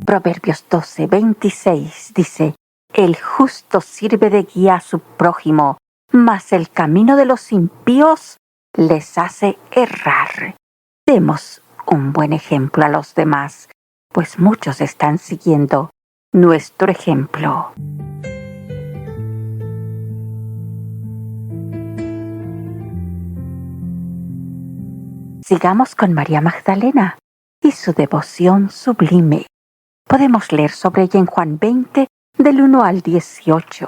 Proverbios 12:26 dice: el justo sirve de guía a su prójimo, mas el camino de los impíos les hace errar. Demos un buen ejemplo a los demás, pues muchos están siguiendo nuestro ejemplo. Sigamos con María Magdalena y su devoción sublime. Podemos leer sobre ella en Juan 20, del 1 al 18.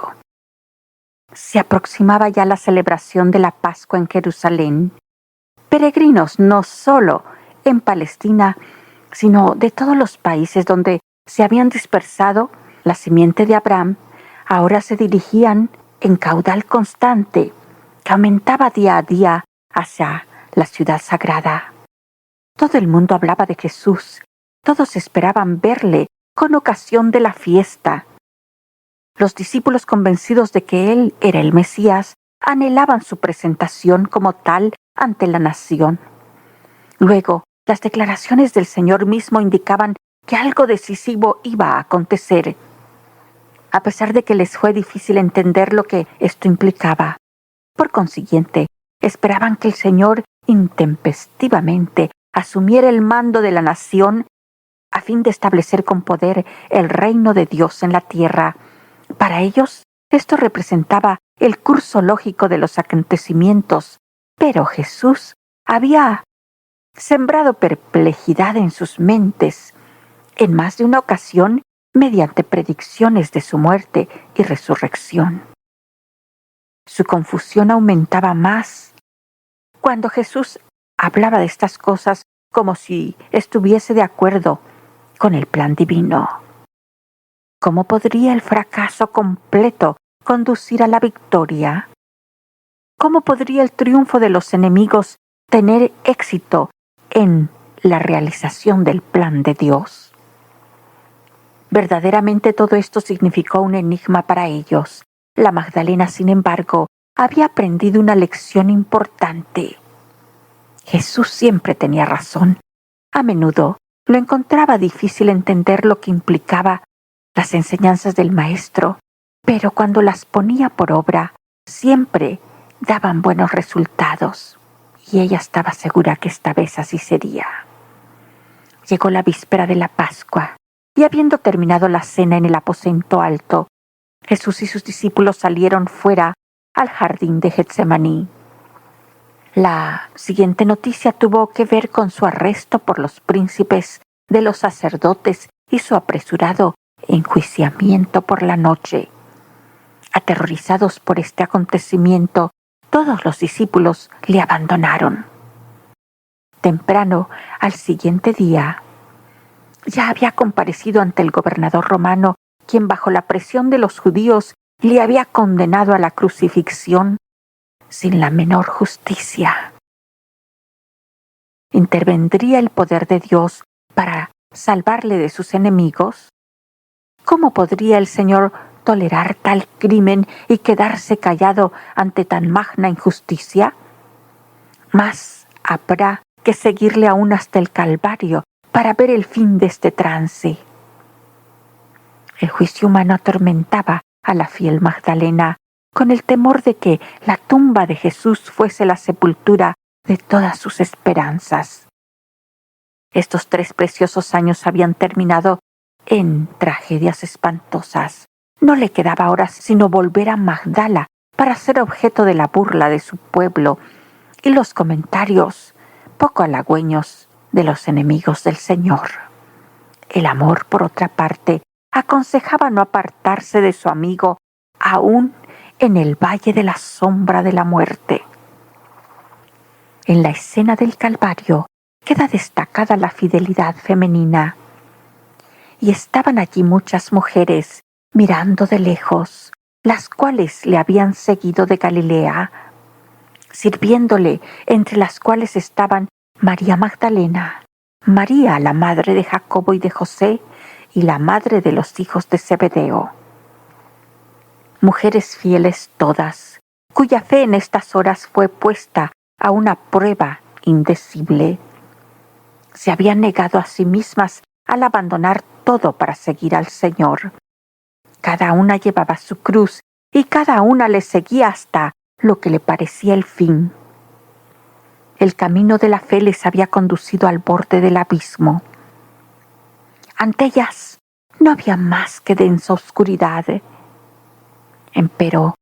Se aproximaba ya la celebración de la Pascua en Jerusalén. Peregrinos no solo en Palestina, sino de todos los países donde se habían dispersado la simiente de Abraham, ahora se dirigían en caudal constante que aumentaba día a día hacia la ciudad sagrada. Todo el mundo hablaba de Jesús, todos esperaban verle con ocasión de la fiesta. Los discípulos, convencidos de que él era el Mesías, anhelaban su presentación como tal ante la nación. Luego, las declaraciones del Señor mismo indicaban que algo decisivo iba a acontecer, a pesar de que les fue difícil entender lo que esto implicaba. Por consiguiente, esperaban que el Señor intempestivamente asumiera el mando de la nación a fin de establecer con poder el reino de Dios en la tierra. Para ellos, esto representaba el curso lógico de los acontecimientos, pero Jesús había sembrado perplejidad en sus mentes en más de una ocasión mediante predicciones de su muerte y resurrección. Su confusión aumentaba más cuando Jesús hablaba de estas cosas como si estuviese de acuerdo con el plan divino. ¿Cómo podría el fracaso completo conducir a la victoria? ¿Cómo podría el triunfo de los enemigos tener éxito en la realización del plan de Dios? Verdaderamente todo esto significó un enigma para ellos. La Magdalena, sin embargo, había aprendido una lección importante. Jesús siempre tenía razón. A menudo lo encontraba difícil entender lo que implicaba las enseñanzas del Maestro, pero cuando las ponía por obra, siempre daban buenos resultados. Y ella estaba segura que esta vez así sería. Llegó la víspera de la Pascua, y habiendo terminado la cena en el aposento alto, Jesús y sus discípulos salieron fuera al jardín de Getsemaní. La siguiente noticia tuvo que ver con su arresto por los príncipes de los sacerdotes y su apresurado enjuiciamiento por la noche. Aterrorizados por este acontecimiento, todos los discípulos le abandonaron. Temprano, al siguiente día, ya había comparecido ante el gobernador romano, quien bajo la presión de los judíos le había condenado a la crucifixión sin la menor justicia. ¿Intervendría el poder de Dios para salvarle de sus enemigos? ¿Cómo podría el Señor tolerar tal crimen y quedarse callado ante tan magna injusticia? Mas habrá que seguirle aún hasta el Calvario para ver el fin de este trance. El juicio humano atormentaba a la fiel Magdalena con el temor de que la tumba de Jesús fuese la sepultura de todas sus esperanzas. Estos 3 preciosos años habían terminado en tragedias espantosas. No le quedaba ahora sino volver a Magdala para ser objeto de la burla de su pueblo y los comentarios poco halagüeños de los enemigos del Señor. El amor, por otra parte, aconsejaba no apartarse de su amigo aún en el valle de la sombra de la muerte. En la escena del Calvario queda destacada la fidelidad femenina. Y estaban allí muchas mujeres mirando de lejos, las cuales le habían seguido de Galilea, sirviéndole, entre las cuales estaban María Magdalena, María, la madre de Jacobo y de José, y la madre de los hijos de Zebedeo. Mujeres fieles todas, cuya fe en estas horas fue puesta a una prueba indecible. Se habían negado a sí mismas al abandonar todo para seguir al Señor. Cada una llevaba su cruz y cada una le seguía hasta lo que le parecía el fin. El camino de la fe les había conducido al borde del abismo. Ante ellas no había más que densa oscuridad. Empero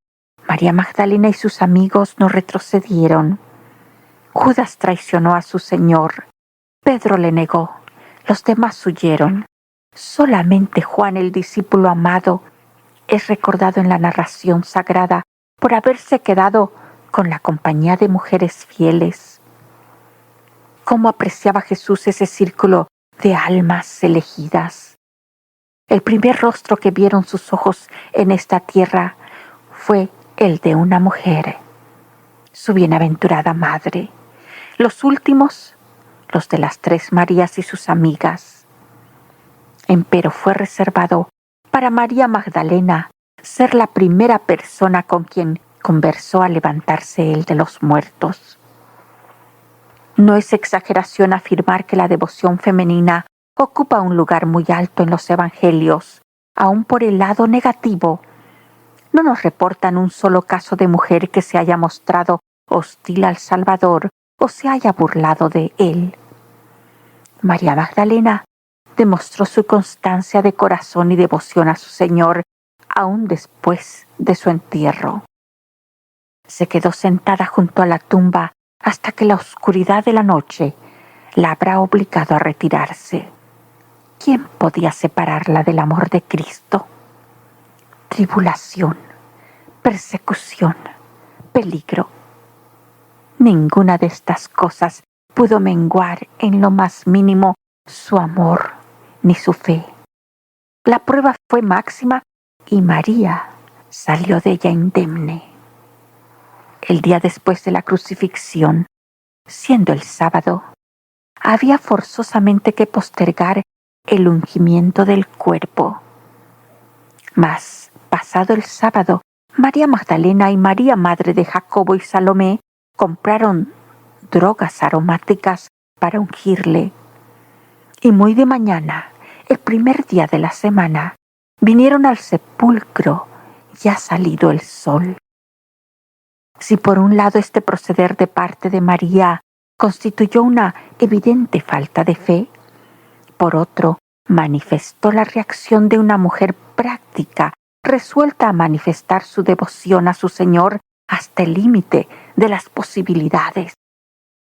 María Magdalena y sus amigos no retrocedieron. Judas traicionó a su Señor. Pedro le negó. Los demás huyeron. Solamente Juan, el discípulo amado, es recordado en la narración sagrada por haberse quedado con la compañía de mujeres fieles. ¿Cómo apreciaba Jesús ese círculo de almas elegidas? El primer rostro que vieron sus ojos en esta tierra fue el de una mujer, su bienaventurada madre. Los últimos, los de las tres Marías y sus amigas. Empero fue reservado para María Magdalena ser la primera persona con quien conversó al levantarse él de los muertos. No es exageración afirmar que la devoción femenina ocupa un lugar muy alto en los evangelios. Aun por el lado negativo, no nos reportan un solo caso de mujer que se haya mostrado hostil al Salvador o se haya burlado de él. María Magdalena demostró su constancia de corazón y devoción a su Señor aún después de su entierro. Se quedó sentada junto a la tumba hasta que la oscuridad de la noche la habrá obligado a retirarse. ¿Quién podía separarla del amor de Cristo? Tribulación, persecución, peligro. Ninguna de estas cosas pudo menguar en lo más mínimo su amor ni su fe. La prueba fue máxima y María salió de ella indemne. El día después de la crucifixión, siendo el sábado, había forzosamente que postergar el ungimiento del cuerpo. Mas, pasado el sábado, María Magdalena y María, madre de Jacobo y Salomé, compraron drogas aromáticas para ungirle. Y muy de mañana, el primer día de la semana, vinieron al sepulcro ya salido el sol. Si por un lado este proceder de parte de María constituyó una evidente falta de fe, por otro manifestó la reacción de una mujer práctica, resuelta a manifestar su devoción a su Señor hasta el límite de las posibilidades.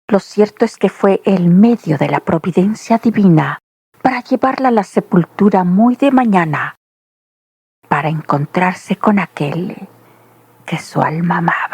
Lo cierto es que fue el medio de la providencia divina para llevarla a la sepultura muy de mañana, para encontrarse con aquel que su alma amaba.